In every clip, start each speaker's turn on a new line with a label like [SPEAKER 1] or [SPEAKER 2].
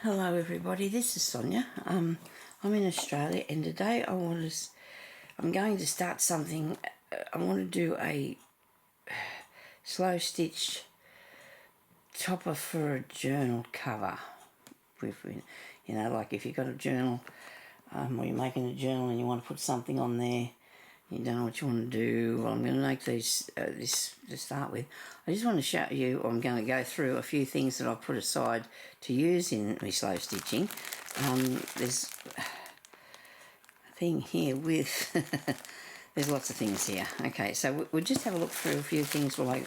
[SPEAKER 1] Hello everybody, this is Sonya. I'm in Australia and today I'm going to start something. I want to do a slow stitch topper for a journal cover. With, like if you've got a journal or you're making a journal and you want to put something on there, you don't know what you want to do. Well, I'm going to make this to start with. I just want to show you, I'm going to go through a few things that I've put aside to use in my slow stitching. There's a thing here with, there's lots of things here. Okay, so we'll just have a look through a few things while I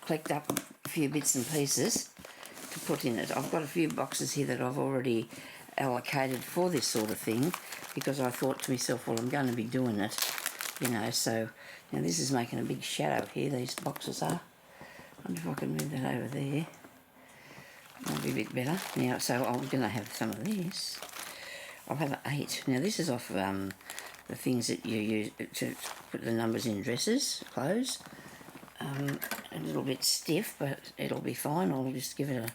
[SPEAKER 1] collect up a few bits and pieces to put in it. I've got a few boxes here that I've already allocated for this sort of thing because I thought to myself, well, I'm going to be doing it. So now this is making a big shadow here, these boxes are. I wonder if I can move that over there. Might be a bit better. Now, so I'm going to have some of this. I'll have 8. Now this is off the things that you use to put the numbers in dresses, clothes. A little bit stiff, but it'll be fine. I'll just give it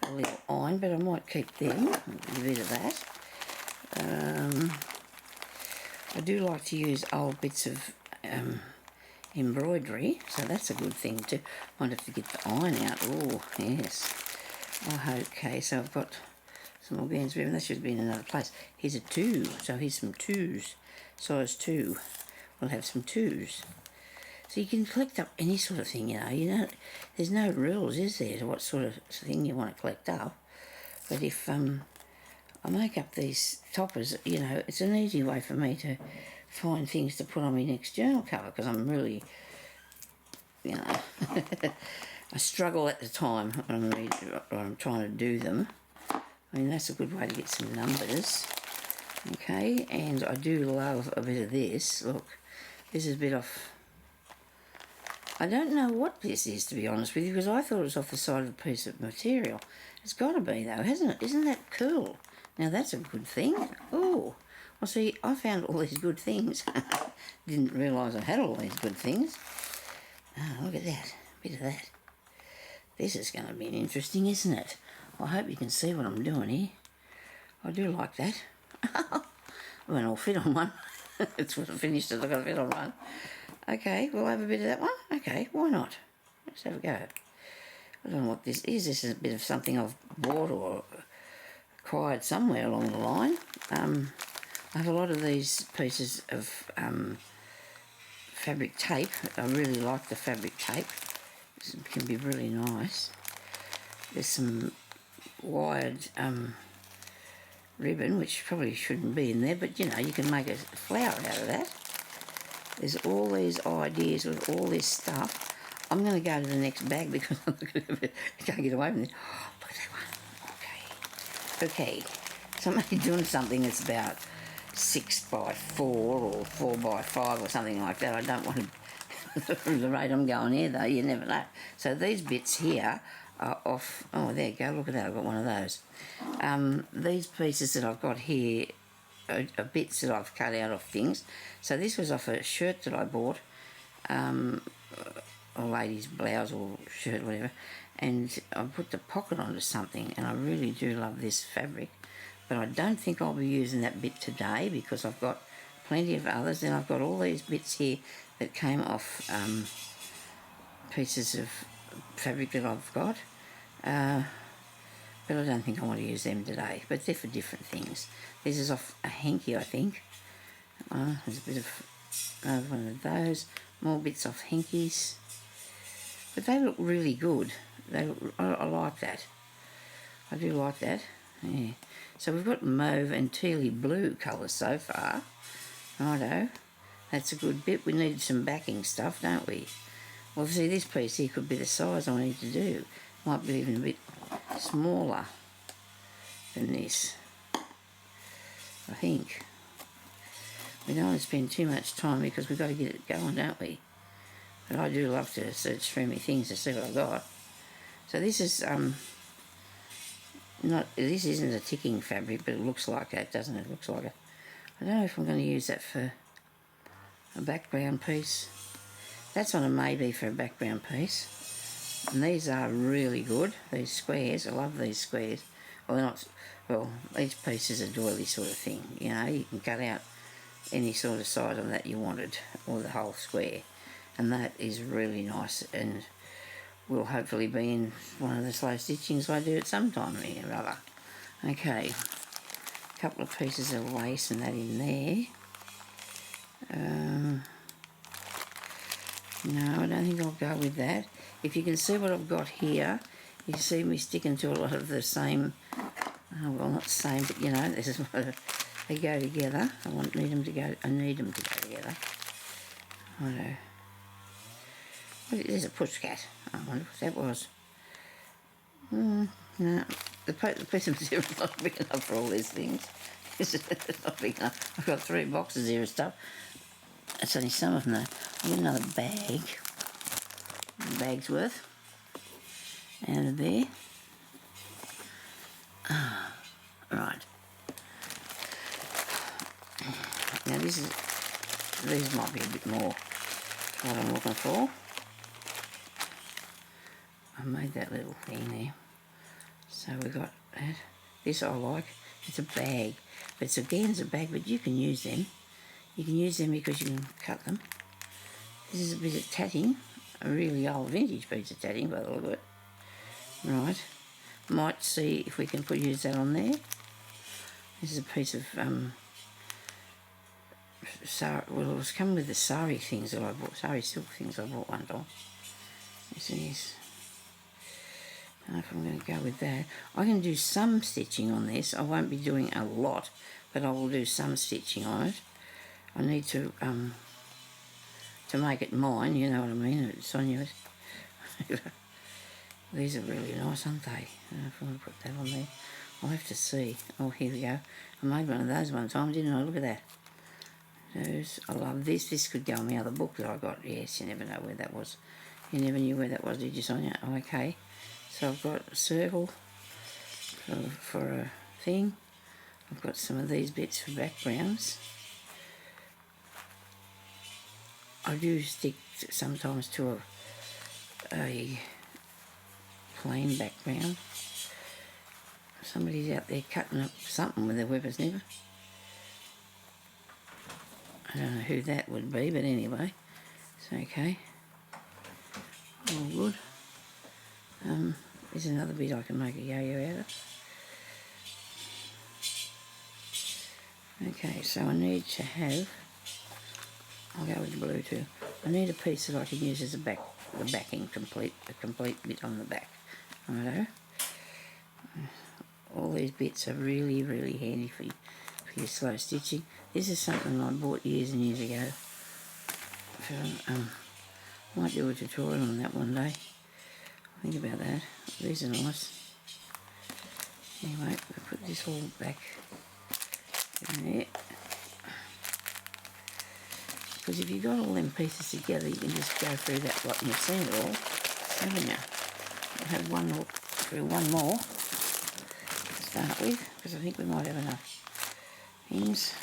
[SPEAKER 1] a little iron, but I might keep them, a bit of that. I do like to use old bits of embroidery, so that's a good thing too. Might have to get the iron out. Oh, yes. Oh, okay, so I've got some more bands. That should be in another place. Here's a 2, so here's some 2s. Size 2. We'll have some 2s. So you can collect up any sort of thing, there's no rules, is there, to what sort of thing you want to collect up. But if I make up these toppers, it's an easy way for me to find things to put on my next journal cover because I'm really, I struggle at the time when I'm trying to do them. I mean, that's a good way to get some numbers. Okay, and I do love a bit of this. Look, this is a bit off. I don't know what this is, to be honest with you, because I thought it was off the side of a piece of material. It's got to be, though, hasn't it? Isn't that cool? Now, that's a good thing. Oh, well, see, I found all these good things. Didn't realise I had all these good things. Oh, look at that. A bit of that. This is going to be interesting, isn't it? I hope you can see what I'm doing here. I do like that. Well, I'll fit on one. It's what I finished it. I've got to fit on one. Okay, we'll have a bit of that one. Okay, why not? Let's have a go. I don't know what this is. This is a bit of something I've bought or acquired somewhere along the line. I have a lot of these pieces of fabric tape. I really like the fabric tape. This can be really nice. There's some wired ribbon, which probably shouldn't be in there, but you can make a flower out of that. There's all these ideas with all this stuff. I'm going to go to the next bag because I'm not going to can't get away from this. Oh, look at that one. Okay. So I'm only doing something that's about 6 by 4 or 4 by 5 or something like that. I don't want to, the rate I'm going here though, you never know. So these bits here are off. Oh, there you go. Look at that. I've got one of those. These pieces that I've got here are bits that I've cut out of things. So this was off a shirt that I bought, a lady's blouse or shirt, whatever, and I put the pocket onto something, and I really do love this fabric. But I don't think I'll be using that bit today because I've got plenty of others. Then I've got all these bits here that came off pieces of fabric that I've got. But I don't think I want to use them today. But they're for different things. This is off a hanky, I think. There's a bit of one of those. More bits off hankies. But they look really good. I like that. I do like that. Yeah. So we've got mauve and tealy blue colours so far. Righto. That's a good bit. We need some backing stuff, don't we? Well, see, this piece here could be the size I need to do. Might be even a bit smaller than this, I think. We don't want to spend too much time because we've got to get it going, don't we? But I do love to search through my things to see what I've got. So this is this isn't a ticking fabric, but it looks like that, doesn't it? It looks like it. I don't know if I'm going to use that for a background piece. That's on a maybe for a background piece. And these are really good, these squares. I love these squares. Well, they're not, well, each piece is a doily sort of thing, you know. You can cut out any sort of size on that you wanted, or the whole square. And that is really nice, and will hopefully be in one of the slow stitchings I do at some time or other. Okay, a couple of pieces of lace and that in there. No, I don't think I'll go with that. If you can see what I've got here, you see me sticking to a lot of the same, well, not the same, but you know, this is what they go together. I need them to go together. I know. There's a pushcat. I wonder what that was. No, the piece of material is not big enough for all these things. It's not big enough. I've got 3 boxes here of stuff. It's only some of them though. I'll get another bag. A bag's worth. Out of there. Right. Now these might be a bit more what I'm looking for. I made that little thing there. So we got that. This I like. It's a bag. But it's a organza bag, but you can use them. You can use them because you can cut them. This is a bit of tatting. A really old vintage piece of tatting by the look of it. Right. Might see if we can use that on there. This is a piece of well, it was coming with the sari things that I bought, sari silk things I bought one time. This is. I don't know if I'm going to go with that. I can do some stitching on this. I won't be doing a lot, but I will do some stitching on it. I need to make it mine, you know what I mean, Sonya. These are really nice, aren't they? I don't know if I want to put that on there. I'll have to see. Oh, here we go. I made one of those one time, didn't I? Look at that. Those, I love this. This could go in the other book that I got. Yes, you never know where that was. You never knew where that was, did you, Sonya? Oh, okay. So I've got a circle for a thing. I've got some of these bits for backgrounds. I do stick sometimes to a plain background. Somebody's out there cutting up something with their whippersnipper. I don't know who that would be, but anyway, it's okay. All good. There's another bit I can make a yo-yo out of. Okay, so I need to have, I'll go with the blue too. I need a piece that I can use as the backing, a complete bit on the back. Righto. All these bits are really, really handy for your slow stitching. This is something I bought years and years ago. So, might do a tutorial on that one day. Think about that. These are nice. Anyway, we'll put this all back in there. Because if you've got all them pieces together, you can just go through that lot and you've seen it all, haven't you? We'll have one look through one more to start with, because I think we might have enough things.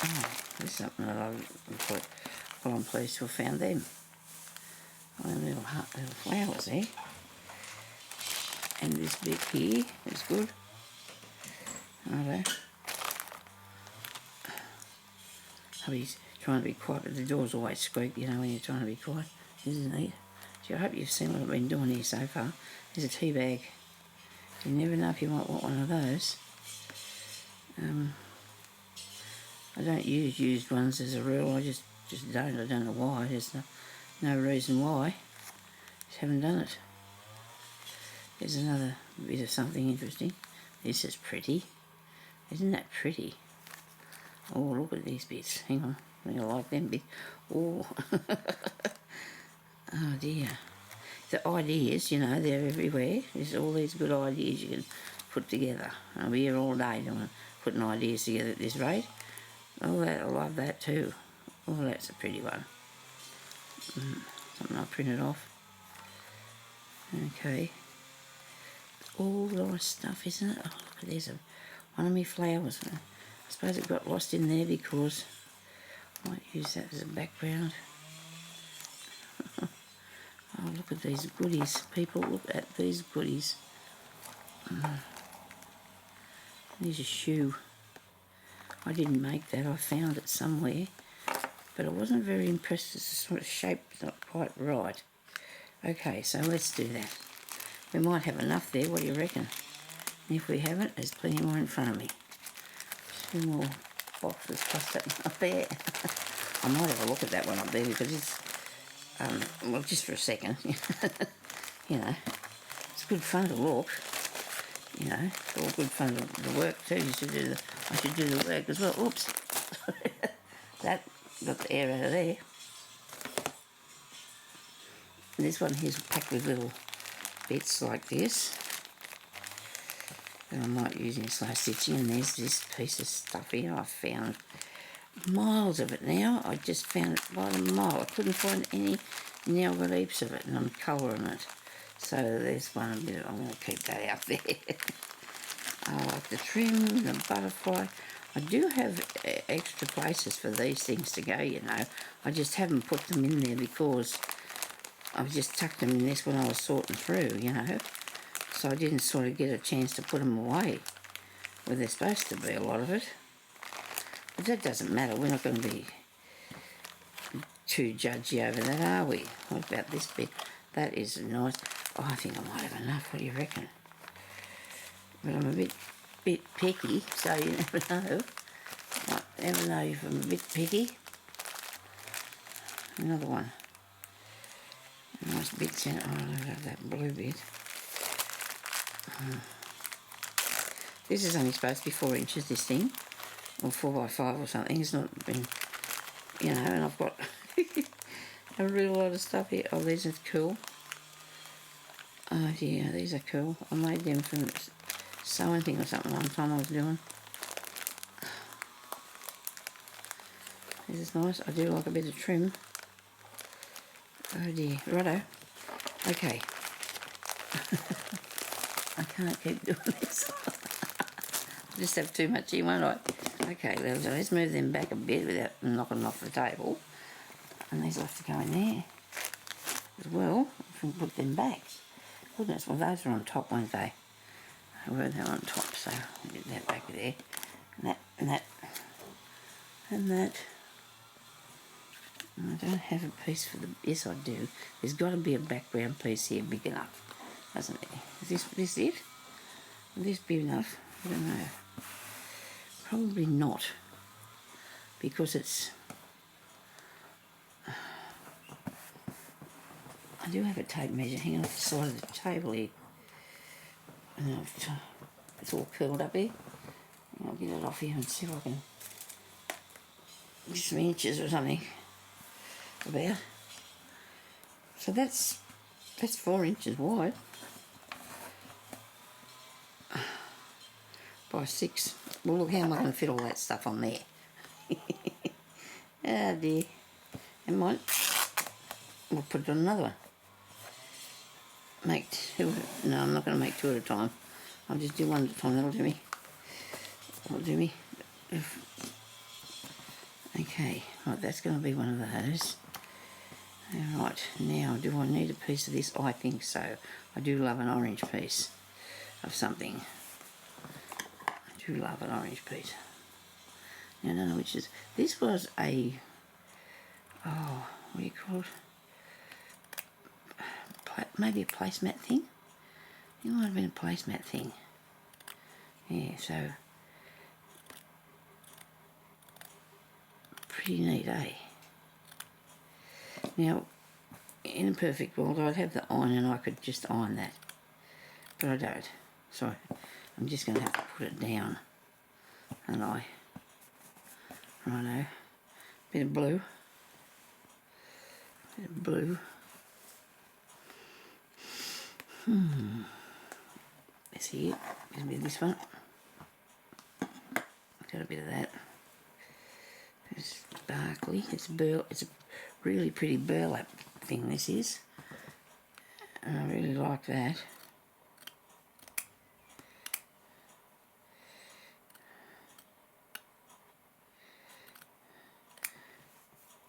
[SPEAKER 1] Oh, there's something that I put. Well, I'm pleased to have found them. Oh, them little flowers there. And this bit here is good. Righto. Hubby's trying to be quiet, but the doors always squeak, you know, when you're trying to be quiet. Isn't it? So I hope you've seen what I've been doing here so far. There's a tea bag. You never know if you might want one of those. I don't use used ones as a rule. I just don't. I don't know why. There's no reason why. Just haven't done it. There's another bit of something interesting. This is pretty. Isn't that pretty? Oh, look at these bits. Hang on. I think I like them bits. Oh. Oh dear. The ideas, you know, they're everywhere. There's all these good ideas you can put together. I'll be here all day putting ideas together at this rate. Oh, that, I love that too. Oh, that's a pretty one. Something I printed off. Okay. All nice stuff, isn't it? Oh, look, there's one of my flowers. I suppose it got lost in there because I might use that as a background. Oh, look Look at these goodies, people. Look at these goodies. There's a shoe. I didn't make that. I found it somewhere. But I wasn't very impressed. It's the sort of shape's not quite right. Okay, so let's do that. We might have enough there. What do you reckon? And if we haven't, there's plenty more in front of me. 2 more boxes plus that one up there. I might have a look at that one up there because it's, well, just for a second. You know, it's good fun to look. You know, it's all good fun to work too. I should do the work as well. Oops. That got the air out of there. And this one here's packed with little bits like this that I might use in slow stitching. And there's this piece of stuff here. I found miles of it now. I just found it by the mile. I couldn't find any. Now I've got heaps of it and I'm colouring it. So there's one I'm going to keep that out there. I like the trim, the butterfly. I do have extra places for these things to go, you know. I just haven't put them in there because I've just tucked them in this when I was sorting through, you know. So I didn't sort of get a chance to put them away where there's supposed to be a lot of it. But that doesn't matter. We're not going to be too judgy over that, are we? What about this bit? That is nice. Oh, I think I might have enough. What do you reckon? But I'm a bit picky, so you never know. Might never know if I'm a bit picky. Another one. Nice bits in it. Oh, I love that blue bit. This is only supposed to be 4 inches, this thing. Or 4 by 5 or something. It's not been, you know, and I've got a real lot of stuff here. Oh, these are cool. Oh, yeah, these are cool. I made them from sewing thing or something one time I was doing. This is nice. I do like a bit of trim. Oh dear. Righto. Okay. I can't keep doing this. I just have too much here, won't I? Okay, let's move them back a bit without knocking them off the table. And these will have to go in there as well. If we can put them back. Goodness, well those are on top, won't they? Were they on top? So I'll get that back there. And that, and that, and that. And I don't have a piece for the... Yes, I do. There's got to be a background piece here big enough, doesn't there? Is this it? Will this be enough? I don't know. Probably not. Because it's... I do have a tape measure hanging off the side of the table here. And it's all curled up here. And I'll get it off here and see if I can get some inches or something about. So that's 4 inches wide by 6. Well, look, how am I going to fit all that stuff on there? Oh dear. And might we'll put it on another one. Make 2. No, I'm not going to make 2 at a time. I'll just do 1 at a time. That'll do me. That'll do me. Okay, right, that's going to be one of those. Right, now, do I need a piece of this? I think so. I do love an orange piece of something. I do love an orange piece. Now, I don't know which is... This was a... Oh, what do you call it? Maybe a placemat thing? It might have been a placemat thing. Yeah, so... Pretty neat, eh? Now, in a perfect world, I'd have the iron and I could just iron that. But I don't. So I'm just going to have to put it down. And righto. Bit of blue. Bit of blue. Let's see it. There's a bit of this one. Got a bit of that. It's sparkly. It's a really pretty burlap thing, this is. And I really like that.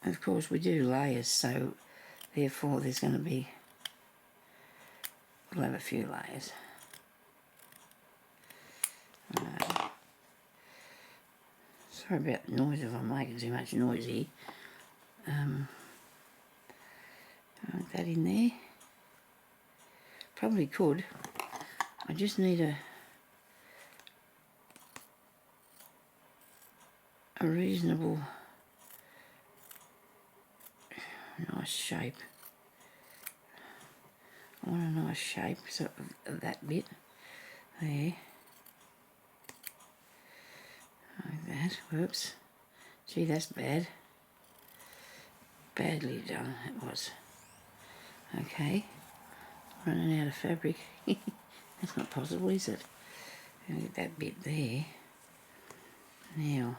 [SPEAKER 1] And of course we do layers, so therefore there's going to be We'll have a few layers. Sorry about the noise if I'm making too much noise here. Put that in there. Probably could. I just need a reasonable, nice shape. I want a nice shape so of that bit there. Like that. Whoops. Gee, that's bad. Badly done it was. Okay. Running out of fabric. That's not possible, is it? Get that bit there. Now,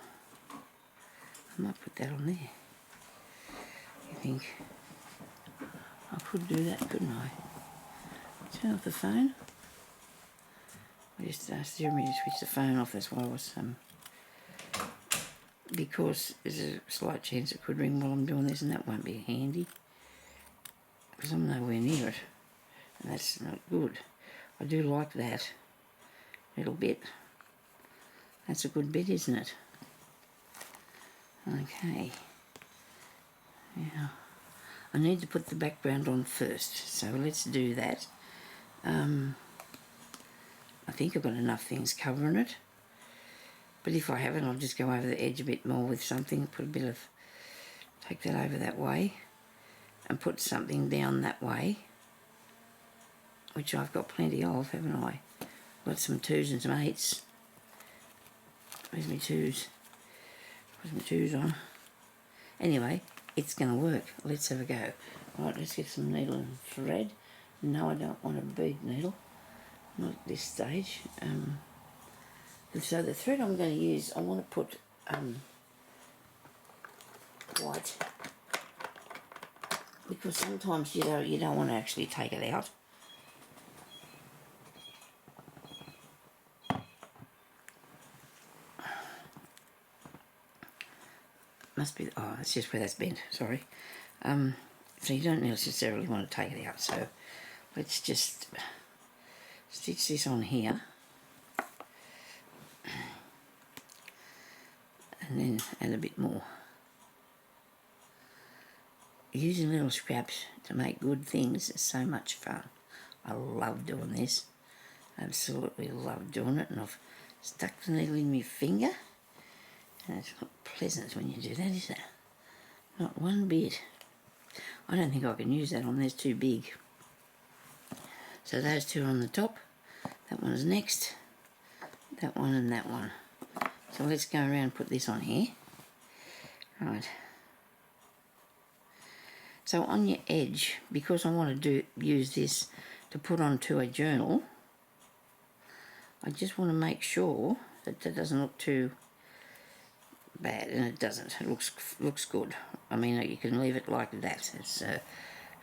[SPEAKER 1] I might put that on there. You think I could do that, couldn't I? Turn off the phone. I just asked Jeremy to switch the phone off. That's why I was because there's a slight chance it could ring while I'm doing this, and that won't be handy because I'm nowhere near it, and that's not good. I do like that little bit. That's a good bit, isn't it? Okay. Now, I need to put the background on first, so let's do that. I think I've got enough things covering it, but if I haven't, I'll just go over the edge a bit more with something, take that over that way, and put something down that way, which I've got plenty of, haven't I? Got some 2s and some 8s. Where's my 2s? Where's my 2s on? Anyway, it's going to work. Let's have a go. Right, let's get some needle and thread. No, I don't want a bead needle. Not at this stage. So the thread I'm going to use, I want to put white, because sometimes you don't want to actually take it out. Must be, oh, that's just where that's bent, sorry. So you don't necessarily want to take it out, so let's just stitch this on here and then add a bit more. Using little scraps to make good things is so much fun. I love doing this. Absolutely love doing it, and I've stuck the needle in my finger, and it's not pleasant when you do that, is it? Not one bit. I don't think I can use that on there, it's too big. So those two are on the top, that one's next, that one and that one. So let's go around and put this on here. Right. So on your edge, because I want to use this to put onto a journal, I just want to make sure that that doesn't look too bad, and it doesn't. It looks good. I mean, you can leave it like that. It's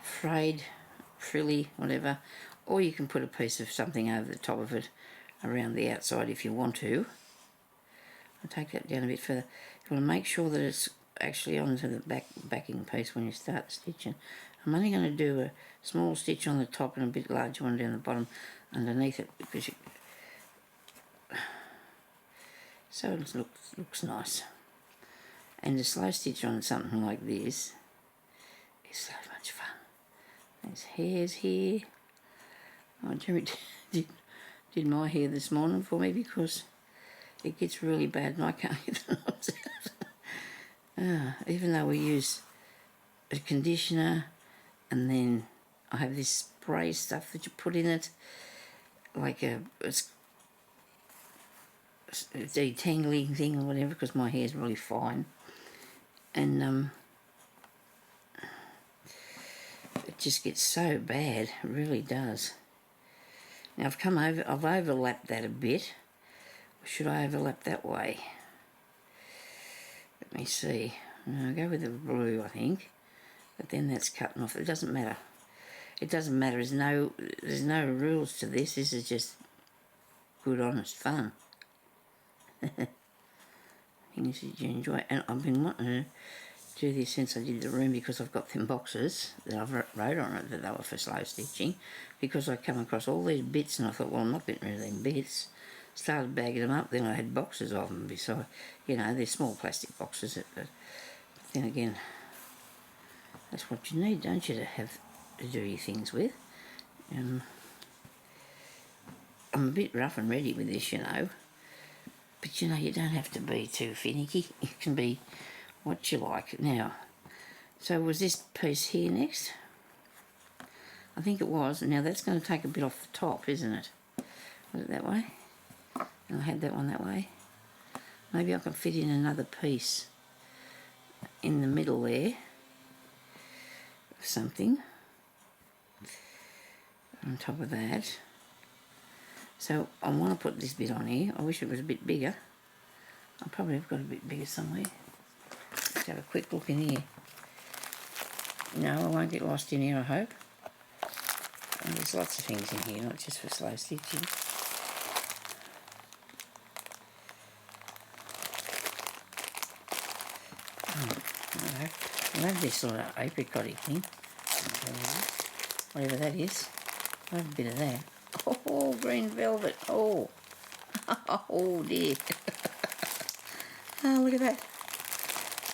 [SPEAKER 1] frayed, frilly, whatever, or you can put a piece of something over the top of it around the outside if you want to. I'll take that down a bit further. You want to make sure that it's actually onto the backing piece when you start stitching. I'm only going to do a small stitch on the top and a bit larger one down the bottom underneath it, because so it looks nice. And a slow stitch on something like this is so much fun. There's hairs here. Oh, Jeremy did my hair this morning for me because it gets really bad and I can't get the knots out. Even though we use a conditioner, and then I have this spray stuff that you put in it, like a detangling thing or whatever, because my hair's really fine, and it just gets so bad, it really does. Now I've overlapped that a bit. Or should I overlap that way? Let me see. I'll go with the blue, I think, but then that's cutting off. It doesn't matter. It doesn't matter. There's no rules to this. This is just good, honest fun. Things that you enjoy. And I've been wanting to do this since I did the room, because I've got them boxes that I've wrote on it that they were for slow stitching, because I come across all these bits and I thought, well, I'm not getting rid of them bits. Started bagging them up, then I had boxes of them beside, you know, they're small plastic boxes, but then again, that's what you need, don't you, to have to do your things with. I'm a bit rough and ready with this, you know, but you know, you don't have to be too finicky. You can be what you like. Now, so was this piece here next? I think it was. Now that's going to take a bit off the top, isn't it? Was it that way? And I had that one that way. Maybe I can fit in another piece in the middle there. Something on top of that. So I want to put this bit on here. I wish it was a bit bigger. I probably have got a bit bigger somewhere. Let's have a quick look in here. No, I won't get lost in here, I hope. And there's lots of things in here, not just for slow stitching. No, I love this sort of apricot-y thing. Whatever that is. I have a bit of that. Oh, green velvet. Oh. Oh, dear. Oh, look at that.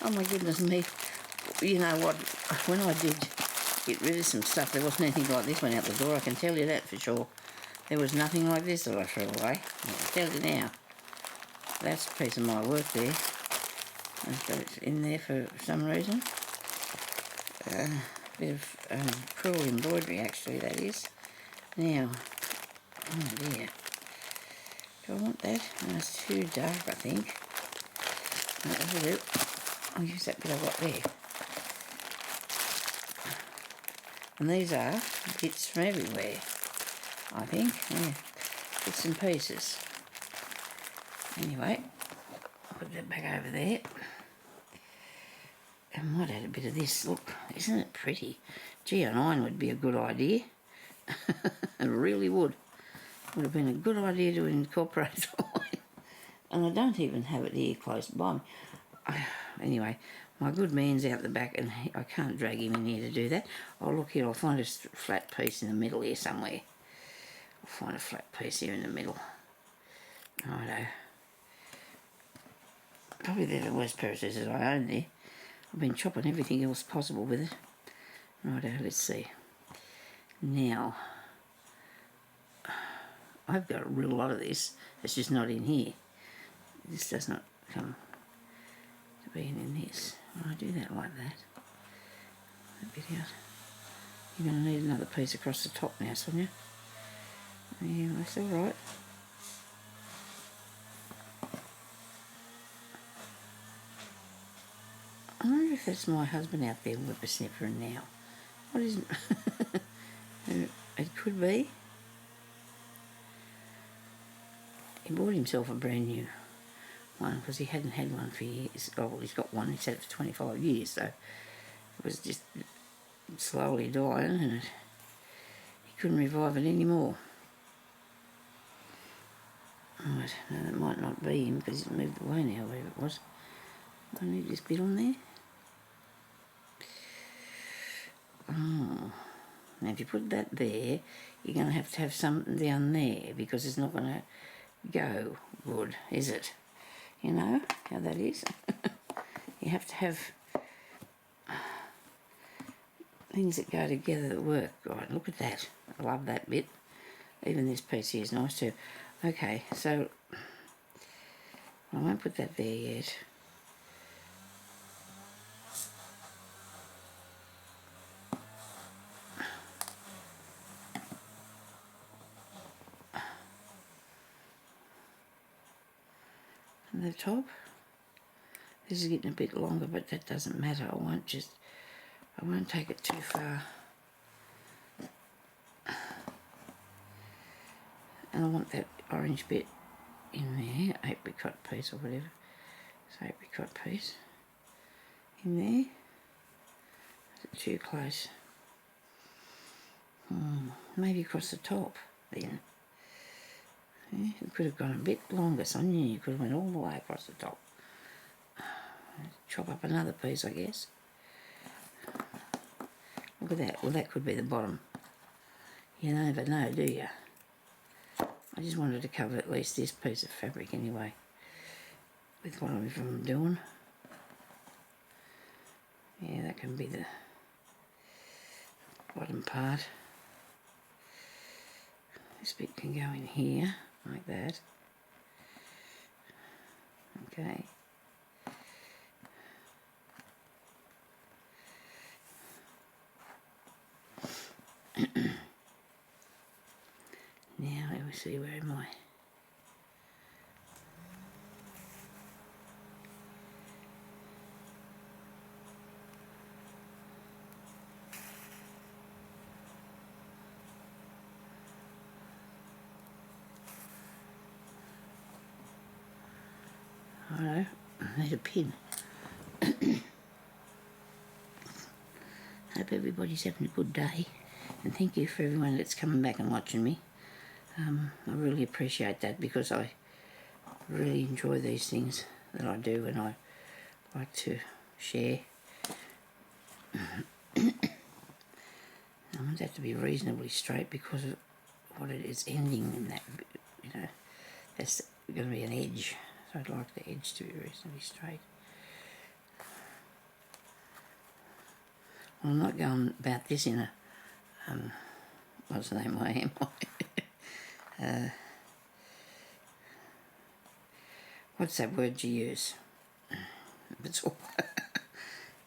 [SPEAKER 1] Oh, my goodness me. You know what? When I did get rid of some stuff, there wasn't anything like this one out the door. I can tell you that for sure. There was nothing like this that I threw away. I can tell you now. That's a piece of my work there. I've got it in there for some reason. A bit of crewel embroidery, actually, that is. Now, oh dear. Do I want that? No, it's too dark, I think. No, that'll do. I'll use that bit I've got there. And these are bits from everywhere, I think. Yeah, bits and pieces. Anyway, I'll put that back over there. I might add a bit of this. Look, isn't it pretty? Gee, an iron would be a good idea. It really would. Would have been a good idea to incorporate iron. And I don't even have it here close by me. Anyway, my good man's out the back and I can't drag him in here to do that. Oh, look here, I'll find a flat piece in the middle here somewhere. I'll find a flat piece here in the middle. Righto. Probably they're the worst pair of scissors I own there. I've been chopping everything else possible with it. Righto, let's see. Now, I've got a real lot of this. It's just not in here. This does not come to being in this. When I do that like that, that bit out. You're going to need another piece across the top now, Sonia. Yeah, that's all right. I wonder if that's my husband out there whippersnippering now. What is it? It could be. He bought himself a brand new one because he hadn't had one for years. Oh, well, he's got one. He's had it for 25 years, so it was just slowly dying, and he couldn't revive it anymore. Right, now that might not be him because he's moved away now, wherever it was. I need this bit on there. Oh. Now if you put that there, you're going to have something down there because it's not going to go good, is it? You know how that is? You have to have things that go together that work. Right, look at that. I love that bit. Even this piece here is nice too. Okay, so I won't put that there yet. And the top. This is getting a bit longer, but that doesn't matter. I won't take it too far. And I want that orange bit in there, apricot piece or whatever. It's apricot piece in there. Is it too close? Maybe across the top then. Yeah, it could have gone a bit longer, Sonia. You could have went all the way across the top. chop up another piece, I guess. Look at that. Well, that could be the bottom. You never know, do you? I just wanted to cover at least this piece of fabric anyway with what I'm doing. Yeah, that can be the bottom part. This bit can go in here, like that. Okay. Now, let me see, where am I? I know, I need a pin. Hope everybody's having a good day, and thank you for everyone that's coming back and watching me. I really appreciate that, because I really enjoy these things that I do, and I like to share. I want that to be reasonably straight because of what it is ending in that, you know, that's going to be an edge, so I'd like the edge to be reasonably straight. Well, I'm not going about this in a, what's the name, I am. What's that word you use? It's all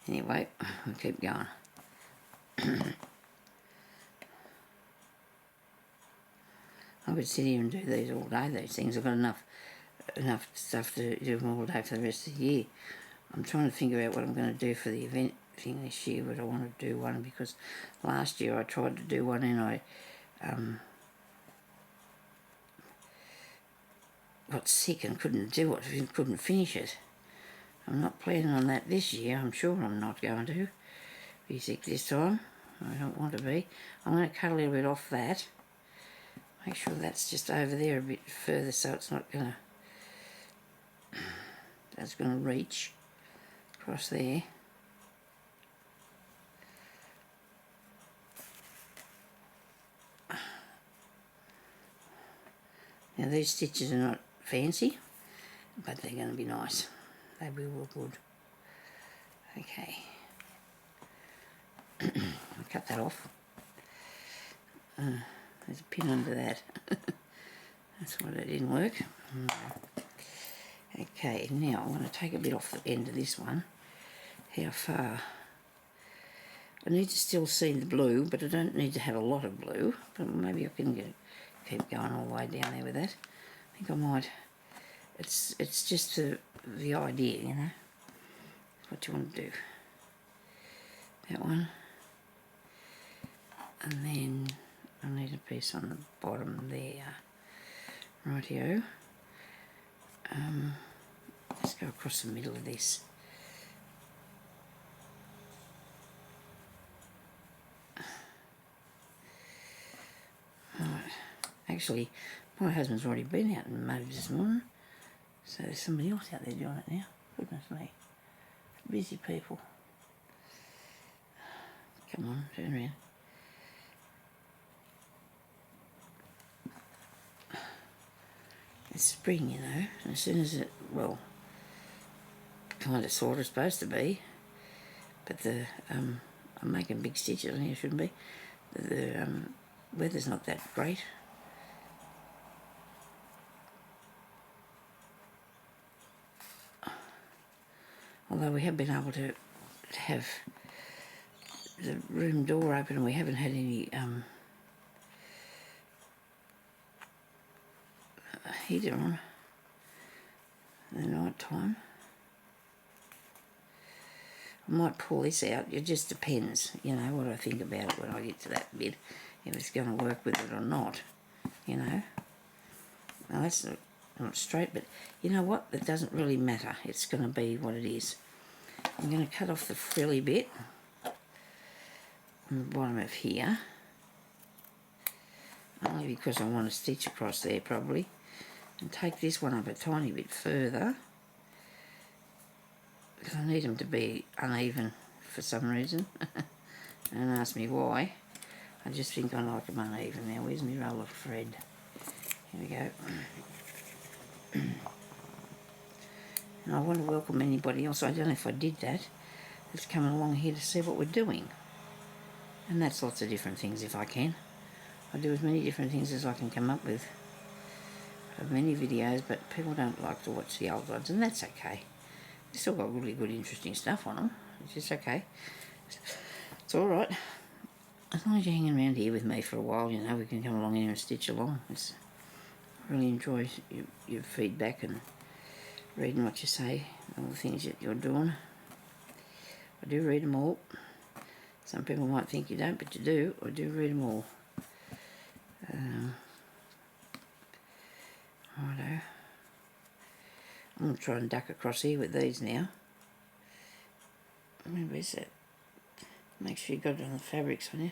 [SPEAKER 1] anyway, we'll keep going. I could sit here and do these all day, these things. I've got enough stuff to do them all day for the rest of the year. I'm trying to figure out what I'm going to do for the event thing this year, but I want to do one because last year I tried to do one and I got sick and couldn't do it, couldn't finish it. I'm not planning on that this year. I'm sure I'm not going to be sick this time. I don't want to be. I'm going to cut a little bit off that. Make sure that's just over there a bit further so it's not going to, that's going to reach across there. Now these stitches are not fancy, but they're going to be nice. They will look good. Okay. I'll cut that off. There's a pin under that. That's why that didn't work. Okay, now I'm going to take a bit off the end of this one. How far? I need to still see the blue, but I don't need to have a lot of blue. But maybe I can keep going all the way down there with that. I think I might. It's just the idea, you know. What you want to do. That one. And then I need a piece on the bottom there. Rightio. Let's go across the middle of this. Right. Actually, my husband's already been out and mowed this morning, so there's somebody else out there doing it now. Goodness me. Busy people. Come on, turn around. It's spring, you know, and as soon as it, well, kind of sort of supposed to be, but I'm making big stitches on here, shouldn't be. The weather's not that great. Although we have been able to have the room door open and we haven't had any heater on in the night time. I might pull this out. It just depends, you know, what I think about it when I get to that bit, if it's going to work with it or not, you know. Now that's not straight, but you know what? It doesn't really matter. It's going to be what it is. I'm going to cut off the frilly bit on the bottom of here, only because I want to stitch across there probably, and take this one up a tiny bit further, because I need them to be uneven for some reason. Don't ask me why. I just think I like them uneven. Now, where's my roll of thread? Here we go. And I want to welcome anybody else. I don't know if I did that. That's coming along here to see what we're doing. And that's lots of different things if I can. I do as many different things as I can come up with. I have many videos, but people don't like to watch the old ones, and that's okay. They've still got really good, interesting stuff on them. It's just okay. It's alright. As long as you're hanging around here with me for a while, you know, we can come along here and stitch along. I really enjoy your feedback and reading what you say, all the things that you're doing. I do read them all. Some people might think you don't, but you do. I do read them all. Righto. I'm going to try and duck across here with these now. Where's that? Make sure you got it on the fabrics on you.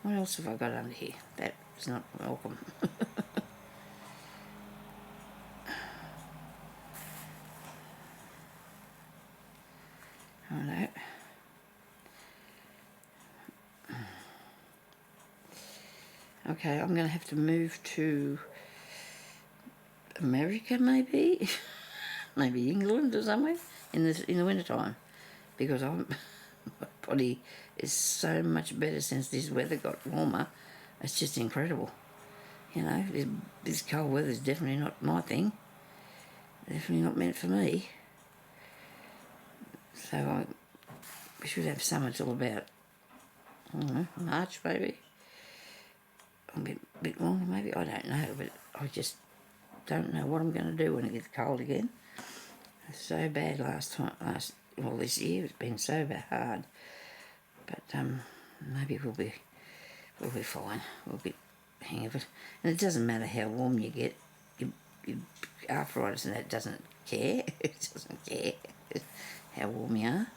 [SPEAKER 1] What else have I got under here? That is not welcome. Righto. Okay, I'm going to have to move to America, maybe, maybe England or somewhere in the winter time, because my body is so much better since this weather got warmer. It's just incredible. You know, this cold weather is definitely not my thing. Definitely not meant for me. So we should have summer till about, I don't know, March maybe. A bit longer maybe, I don't know, but I just don't know what I'm going to do when it gets cold again. It's so bad this year, it's been so hard. But maybe we'll be fine. We'll get the hang of it. And it doesn't matter how warm you get. Your arthritis and that doesn't care. It doesn't care how warm you are.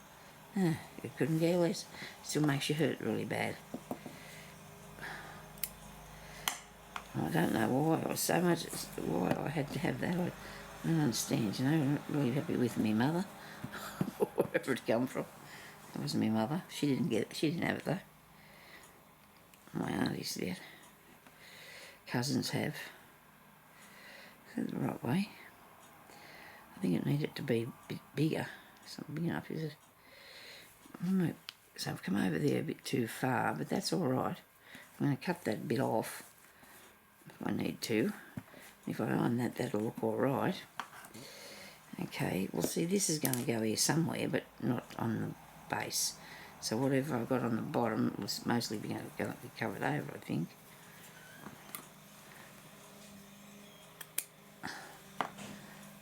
[SPEAKER 1] It couldn't care less. It still makes you hurt really bad. I don't know why why I had to have that. I don't understand, you know. I'm not really happy with me mother. Wherever it come from. It wasn't my mother. She didn't have it though. My aunties did. Cousins have. Is that the right way? I think it needed to be a bit bigger. It's not big enough, is it? I don't know. So I've come over there a bit too far, but that's alright. I'm going to cut that bit off if I need to. If I iron that, that'll look alright. Okay, well see, this is going to go here somewhere, but not on the base. So whatever I've got on the bottom was mostly going to be covered over, I think.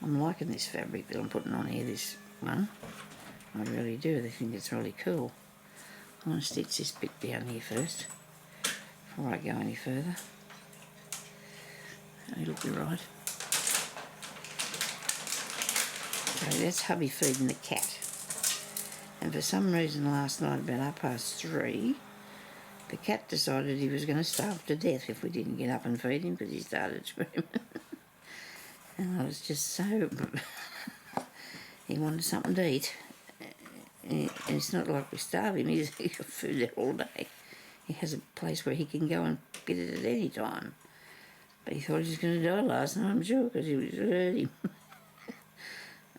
[SPEAKER 1] I'm liking this fabric that I'm putting on here, this one. I really do. I think it's really cool. I'm going to stitch this bit down here first before I go any further. It'll be right. Okay, that's hubby feeding the cat. And for some reason last night about 3:30, the cat decided he was going to starve to death if we didn't get up and feed him because he started screaming. And I was just so... he wanted something to eat. And it's not like we starve him, he's got food there all day. He has a place where he can go and get it at any time. But he thought he was going to die last night, I'm sure, because he was hurting.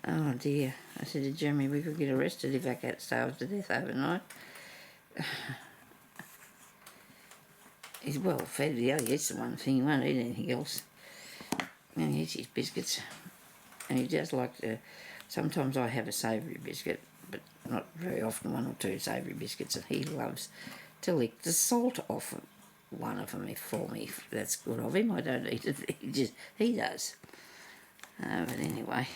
[SPEAKER 1] Oh dear. I said to Jeremy, we could get arrested if our cat starves to death overnight. He's well fed, he only eats the one thing, he won't eat anything else. And he eats his biscuits. And he does like to... Sometimes I have a savoury biscuit, but not very often, 1 or 2 savoury biscuits, and he loves to lick the salt off one of them for me. That's good of him. I don't eat it. He does. But anyway,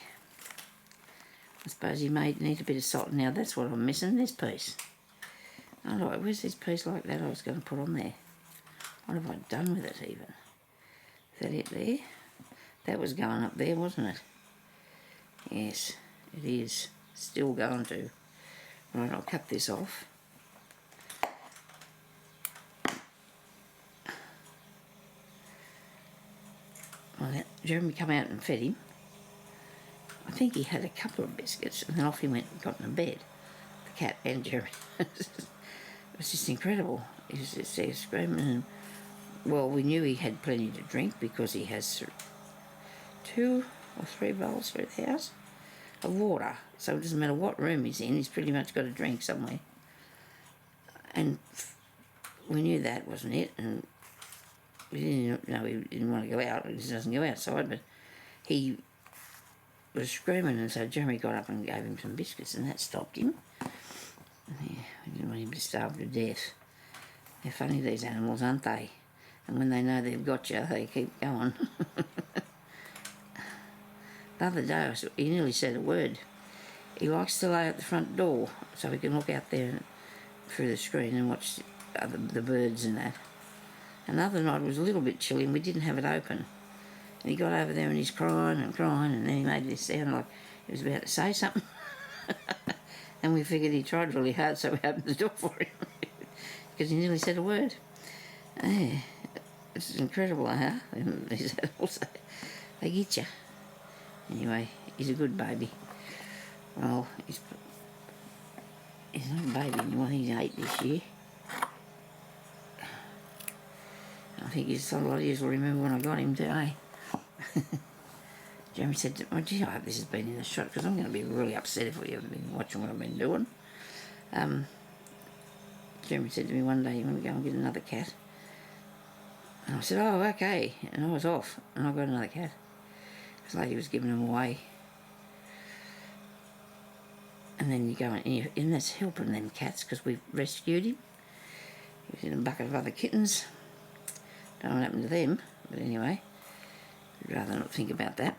[SPEAKER 1] I suppose he may need a bit of salt. Now that's what I'm missing, this piece. Oh, right, where's this piece like that I was going to put on there? What have I done with it even? Is that it there? That was going up there, wasn't it? Yes, it is. Still going to. Right, I'll cut this off. Jeremy come out and fed him. I think he had a couple of biscuits, and then off he went and got in the bed. The cat and Jeremy. It was just incredible. He was just there screaming, and well, we knew he had plenty to drink because he has 2 or 3 bowls through the house of water. So it doesn't matter what room he's in, he's pretty much got a drink somewhere. And we knew that wasn't it, and we didn't know he didn't want to go out. He doesn't go outside, but he was screaming, and so Jeremy got up and gave him some biscuits, and that stopped him. Yeah, we didn't want him to starve to death. They're funny, these animals, aren't they? And when they know they've got you, they keep going. The other day, he nearly said a word. He likes to lay at the front door so he can look out there through the screen and watch the birds and that. And the other night it was a little bit chilly and we didn't have it open. And he got over there and he's crying, and then he made this sound like he was about to say something. And we figured he tried really hard, so we opened the door for him because he nearly said a word. Yeah, it's incredible, huh? These animals, they get you. Anyway, he's a good baby. Well, he's not a baby anymore. He's 8 this year. I think a lot of you will remember when I got him today. Jeremy said, oh, gee, I hope this has been in the shot because I'm going to be really upset if you haven't been watching what I've been doing. Jeremy said to me one day, you want to go and get another cat? And I said, oh, okay. And I was off, and I got another cat. This lady was giving them away. And then you go and that's helping them cats because we've rescued him. He was in a bucket of other kittens. Don't know what happened to them, but anyway, I'd rather not think about that.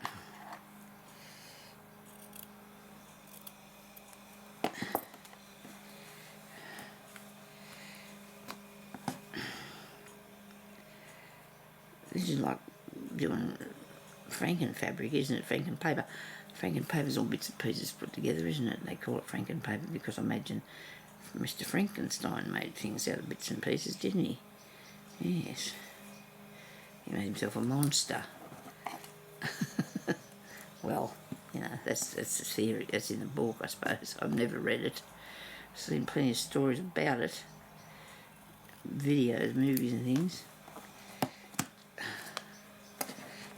[SPEAKER 1] This is like doing Franken fabric, isn't it? Franken paper. Franken paper's all bits and pieces put together, isn't it? They call it Franken paper because I imagine Mr. Frankenstein made things out of bits and pieces, didn't he? Yes. He made himself a monster. Well, you know, that's the theory. That's in the book, I suppose. I've never read it. I've seen plenty of stories about it. Videos, movies and things.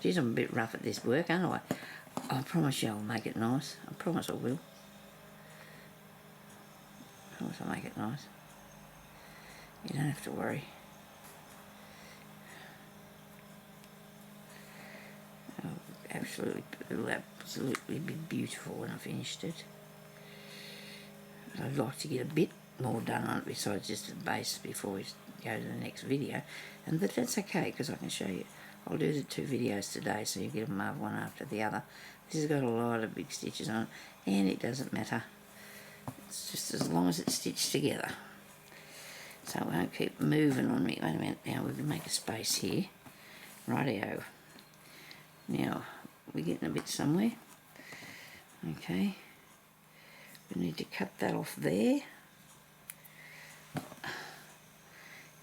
[SPEAKER 1] Geez, I'm a bit rough at this work, aren't I? I promise you I'll make it nice. I promise I will. I promise I'll make it nice. You don't have to worry. It'll absolutely be beautiful when I finished it. I'd like to get a bit more done on it besides just the base before we go to the next video. But that's okay because I can show you. I'll do the 2 videos today so you get them one after the other. This has got a lot of big stitches on it and it doesn't matter. It's just as long as it's stitched together. So it won't keep moving on me. Wait a minute, now we can make a space here. Rightio. Now, we're getting a bit somewhere. Okay. We need to cut that off there.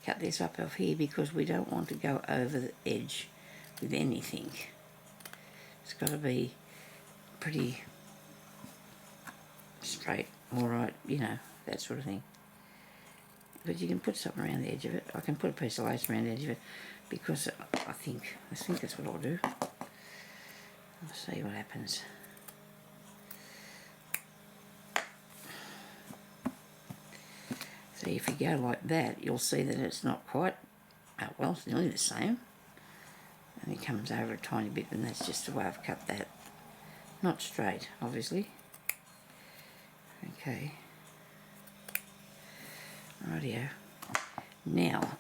[SPEAKER 1] Cut this up off here because we don't want to go over the edge with anything. It's got to be pretty straight, all right, you know, that sort of thing. But you can put something around the edge of it. I can put a piece of lace around the edge of it because I think that's what I'll do. I'll see what happens. So if you go like that, you'll see that it's not quite, well, it's nearly the same. And it comes over a tiny bit, and that's just the way I've cut that. Not straight, obviously. Okay. Rightio. Now,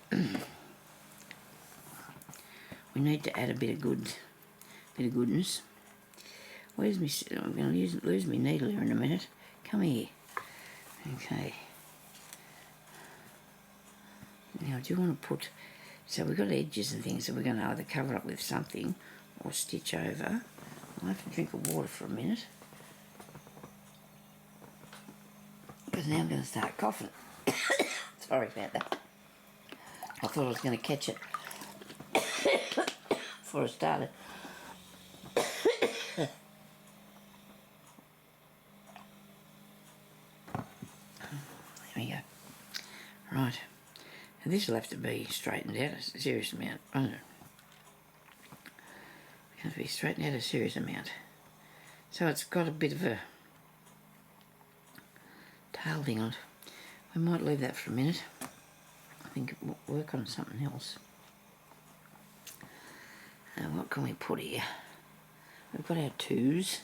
[SPEAKER 1] we need to add a bit of goodness. Where's me? I'm going to lose my needle here in a minute. Come here. Okay. Now, do you want to put... So we've got edges and things, so we're going to either cover up with something or stitch over. I'll have to drink of water for a minute. Because now I'm going to start coughing. Sorry about that. I thought I was going to catch it before I started. we go. Right. Now this will have to be straightened out a serious amount, won't it? It's going to be straightened out a serious amount. So it's got a bit of a tail thing on it. We might leave that for a minute. I think it will work on something else. Now what can we put here? We've got our twos.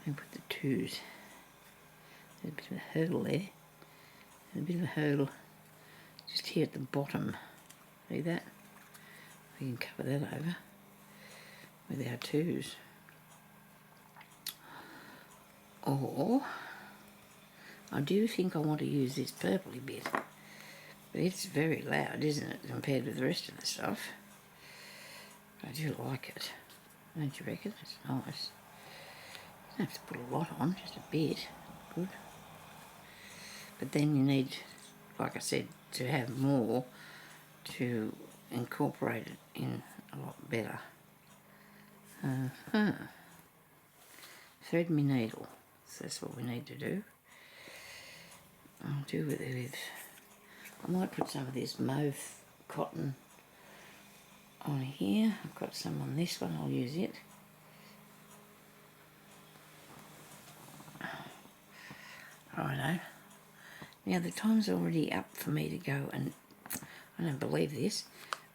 [SPEAKER 1] We put the twos. There's a bit of a hurdle there. There's a bit of a hurdle just here at the bottom. See that? We can cover that over with our twos. Or I do think I want to use this purpley bit. But it's very loud, isn't it, compared with the rest of the stuff? I do like it. Don't you reckon? It's nice. You don't have to put a lot on, just a bit. Good. But then you need, like I said, to have more to incorporate it in a lot better. Thread me needle. So that's what we need to do. I'll do with it. I might put some of this mauve cotton on here. I've got some on this one. I'll use it. Righto. Now the time's already up for me to go, and I don't believe this.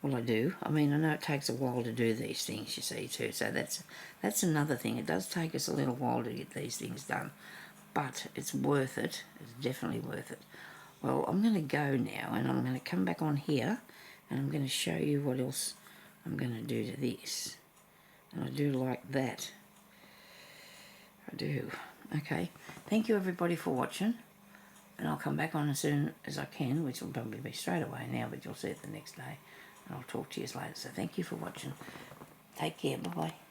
[SPEAKER 1] Well, I do. I mean, I know it takes a while to do these things, you see, too. So that's another thing. It does take us a little while to get these things done. But it's worth it. It's definitely worth it. Well, I'm going to go now, and I'm going to come back on here, and I'm going to show you what else I'm going to do to this. And I do like that. I do. Okay. Thank you, everybody, for watching. And I'll come back on as soon as I can, which will probably be straight away now, but you'll see it the next day. And I'll talk to you later. So thank you for watching. Take care. Bye-bye.